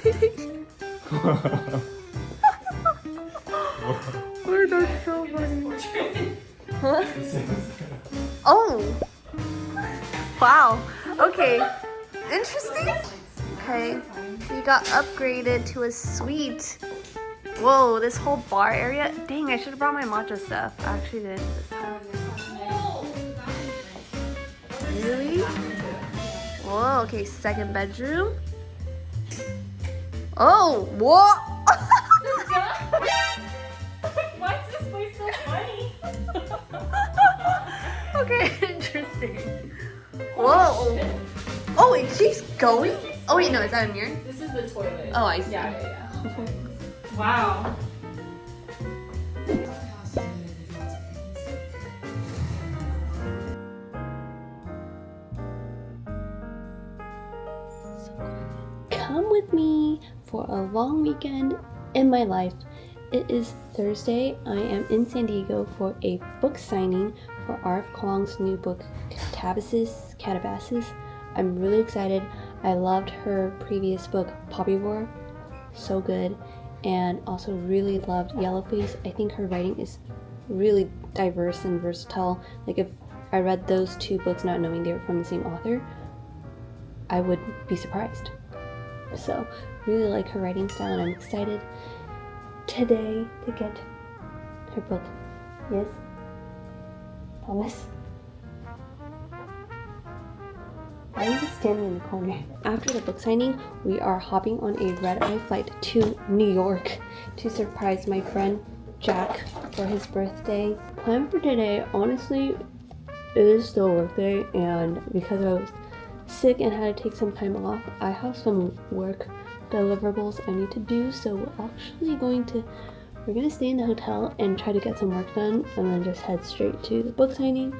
Oh, that's so funny. Huh? Oh! Wow. Okay. Interesting. Okay. He got upgraded to a suite. Whoa, this whole bar area. Dang, I should have brought my matcha stuff. I actually did this time. Really? Whoa, okay, second bedroom. Oh, what? Why is this place so funny? Okay, interesting. Whoa. Oh, it keeps going? Oh wait, no, is that a mirror? This is the toilet. Oh, I see. Yeah. Wow. Come with me for a long weekend in my life. It is Thursday. I am in San Diego for a book signing for R.F. Kuang's new book, Calabasas. I'm really excited. I loved her previous book, Poppy War. So good. And also really loved Yellowface. I think her writing is really diverse and versatile. Like if I read those two books not knowing they were from the same author, I would be surprised. So really like her writing style, and I'm excited today to get her book. Yes? Promise? Why are you just standing in the corner? After the book signing, we are hopping on a red-eye flight to New York to surprise my friend Jack for his birthday. Plan for today, honestly, it is still a work day, and because I was sick and had to take some time off, I have some work deliverables I need to do, so we're gonna stay in the hotel and try to get some work done, and then just head straight to the book signing.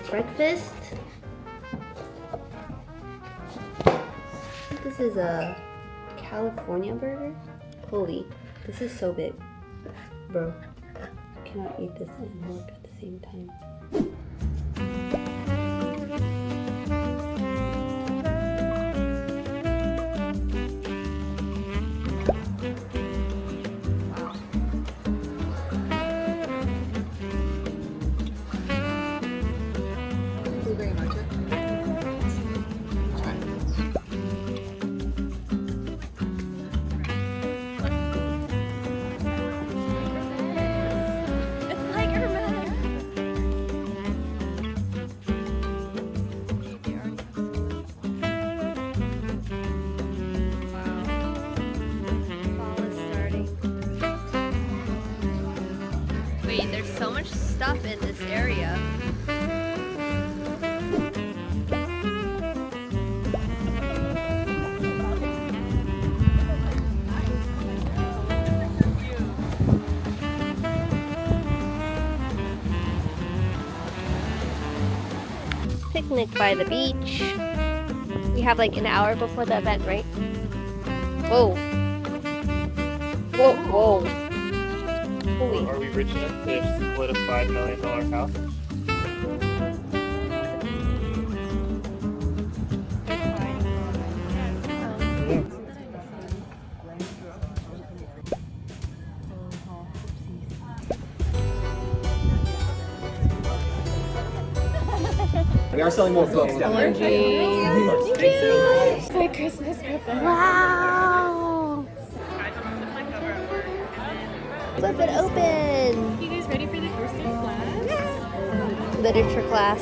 Breakfast. This is a California burger. Holy, this is so big, bro. I cannot eat this and work at the same time. Wait, there's so much stuff in this area. Picnic by the beach. We have like an hour before the event, right? Whoa. Whoa, whoa. Holy. Are we rich enough to split a $5 million house? We are selling more books down there. Thank you. It's like Christmas present. Wow. Flip it open. You guys ready for the first day class? Literature class.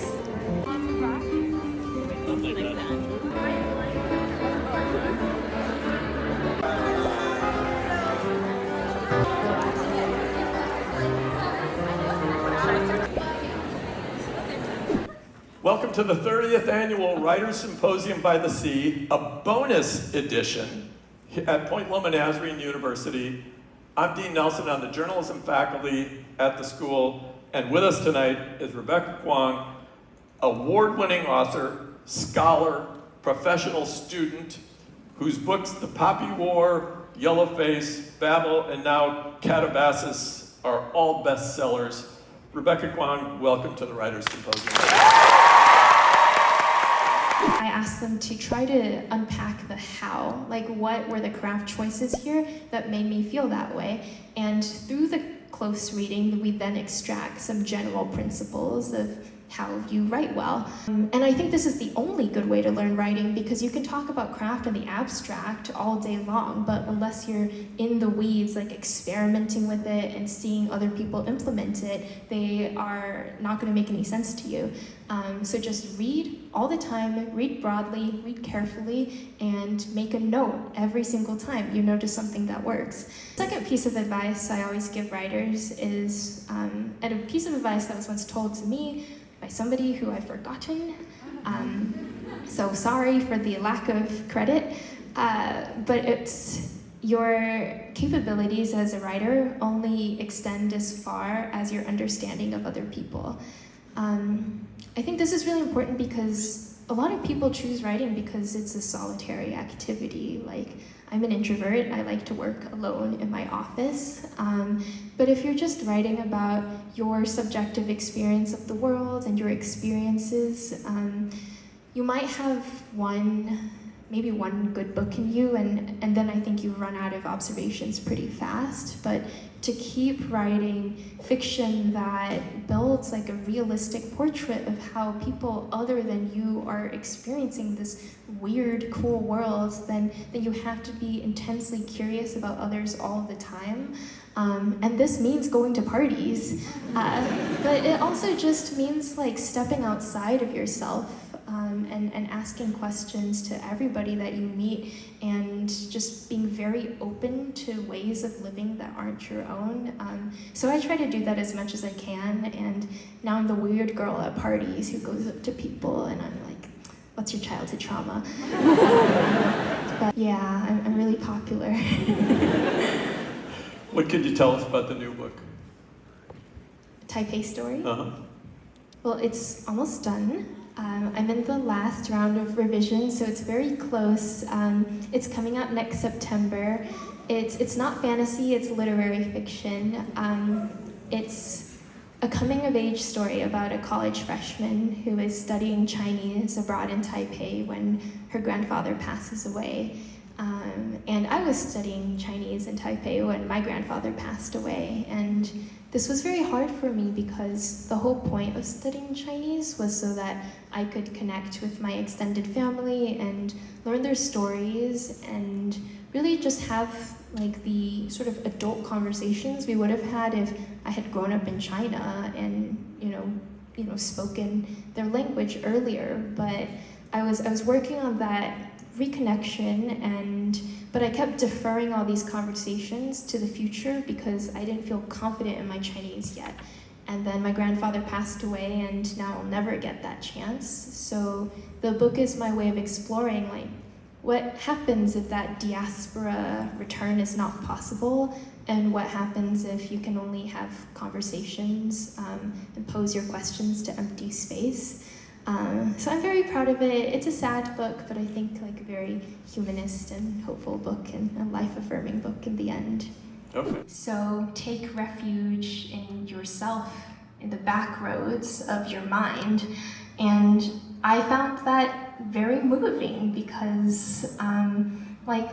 Welcome to the 30th Annual Writers Symposium by the Sea, a bonus edition at Point Loma Nazarene University. I'm Dean Nelson, I'm the journalism faculty at the school, and with us tonight is Rebecca Kuang, award-winning author, scholar, professional student, whose books The Poppy War, Yellowface, Babel, and now Calabasas are all bestsellers. Rebecca Kuang, welcome to the Writers Symposium. I asked them to try to unpack the how, like what were the craft choices here that made me feel that way. And through the close reading, we then extract some general principles of how you write well. And I think this is the only good way to learn writing, because you can talk about craft in the abstract all day long, but unless you're in the weeds, like experimenting with it and seeing other people implement it, they are not going to make any sense to you. So just read all the time, read broadly, read carefully, and make a note every single time you notice something that works. Second piece of advice I always give writers is, and a piece of advice that was once told to me by somebody who I've forgotten, so sorry for the lack of credit, but it's your capabilities as a writer only extend as far as your understanding of other people. I think this is really important because a lot of people choose writing because it's a solitary activity. Like, I'm an introvert, I like to work alone in my office. But if you're just writing about your subjective experience of the world and your experiences, you might have maybe one good book in you, and then I think you run out of observations pretty fast. But to keep writing fiction that builds like a realistic portrait of how people other than you are experiencing this weird, cool world, then you have to be intensely curious about others all the time. And this means going to parties, but it also just means like stepping outside of yourself and asking questions to everybody that you meet, and just being very open to ways of living that aren't your own. So I try to do that as much as I can, and now I'm the weird girl at parties who goes up to people and I'm like, what's your childhood trauma? But yeah, I'm really popular. What could you tell us about the new book? Taipei Story? Uh-huh. Well, it's almost done. I'm in the last round of revision, so it's very close. It's coming out next September. It's not fantasy, it's literary fiction. It's a coming-of-age story about a college freshman who is studying Chinese abroad in Taipei when her grandfather passes away. And I was studying Chinese in Taipei when my grandfather passed away, and this was very hard for me because the whole point of studying Chinese was so that I could connect with my extended family and learn their stories and really just have like the sort of adult conversations we would have had if I had grown up in China and spoken their language earlier. But I was working on that reconnection, but I kept deferring all these conversations to the future because I didn't feel confident in my Chinese yet. And then my grandfather passed away, and now I'll never get that chance. So the book is my way of exploring like what happens if that diaspora return is not possible, and what happens if you can only have conversations and pose your questions to empty space. So I'm very proud of it. It's a sad book, but I think like a very humanist and hopeful book, and a life-affirming book in the end. Okay. So take refuge in yourself, in the back roads of your mind. And I found that very moving because like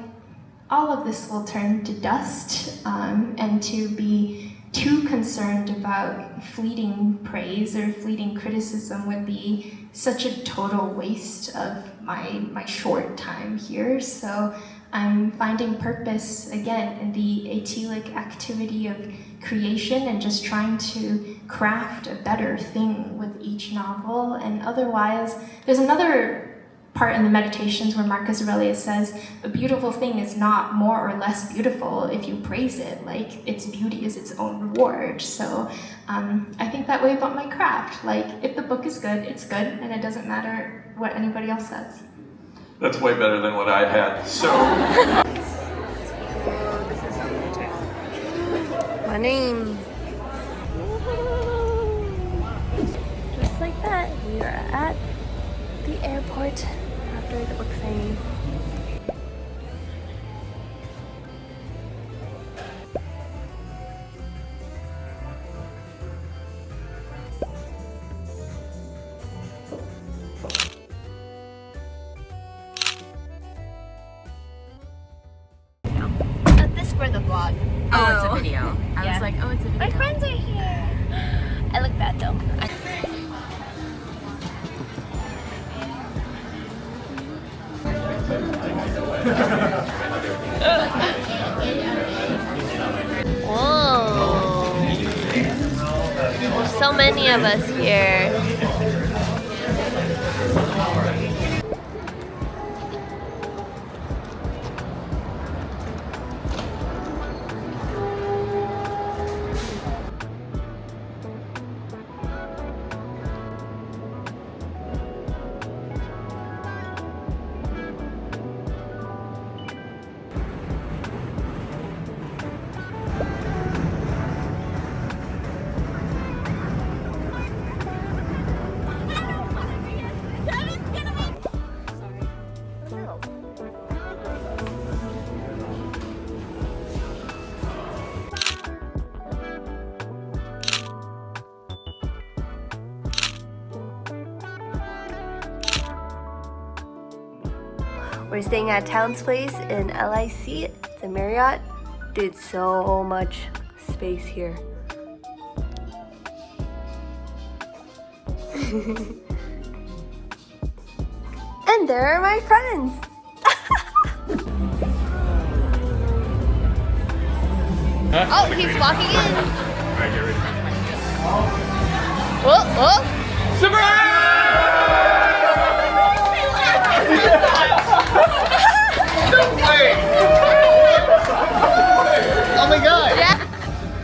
all of this will turn to dust, and to be too concerned about fleeting praise or fleeting criticism would be such a total waste of my short time here. So I'm finding purpose again in the atelic activity of creation and just trying to craft a better thing with each novel. And otherwise, there's another part in the Meditations where Marcus Aurelius says, a beautiful thing is not more or less beautiful if you praise it, like its beauty is its own reward. So I think that way about my craft. Like, if the book is good, it's good, and it doesn't matter what anybody else says. That's way better than what I had. So My name. Just like that, we are at the airport after the book signing. for the vlog. Oh, it's a video. I Yeah. was like, oh, it's a video. My friends are here. I look bad though. Whoa. There's so many of us here. We're staying at Town's Place in NYC. It's a Marriott. Dude, so much space here. And there are my friends. Oh, he's walking in. Whoa, whoa. Oh my god! Yeah.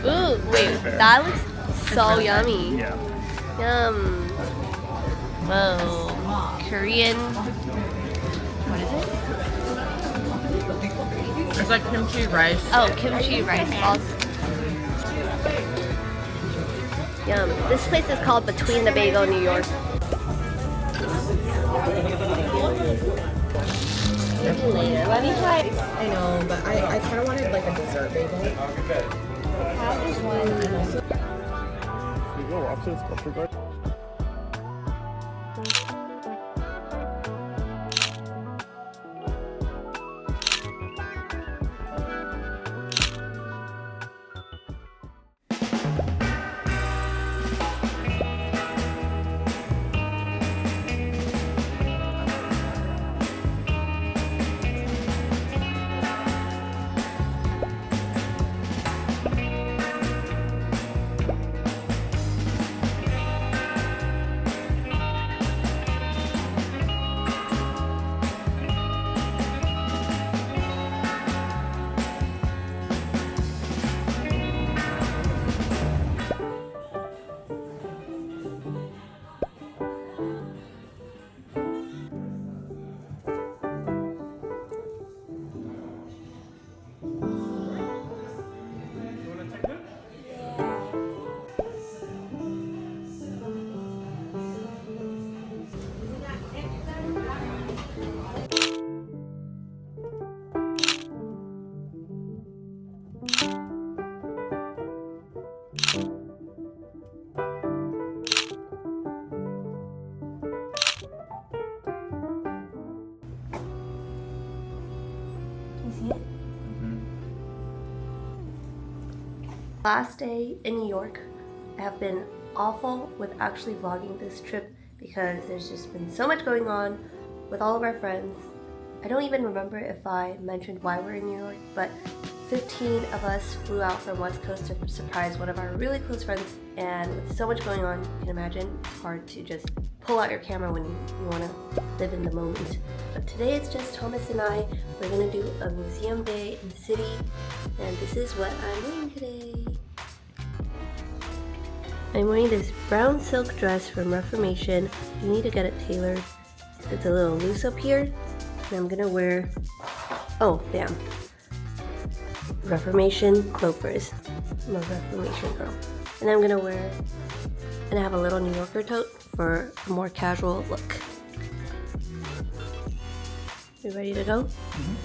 Ooh, wait, that looks so yummy. Yeah. Yum. Whoa. Korean. What is it? It's like kimchi rice. Oh, kimchi rice balls. Yum. This place is called Between the Bagel, New York. Let me try. I know, but I kind of wanted like a dessert bagel. How is one? We go walk to the sculpture garden. Last day in New York. I have been awful with actually vlogging this trip because there's just been so much going on with all of our friends. I don't even remember if I mentioned why we're in New York, but 15 of us flew out from West Coast to surprise one of our really close friends, and with so much going on, you can imagine it's hard to just pull out your camera when you want to live in the moment. But today it's just Thomas and I. We're going to do a museum day in the city, and this is what I'm wearing today. I'm wearing this brown silk dress from Reformation. You need to get it tailored. It's a little loose up here. And I'm gonna wear, oh damn, Reformation loafers. I'm a Reformation girl. And I'm gonna wear, and I have a little New Yorker tote for a more casual look. You ready to go? Mm-hmm.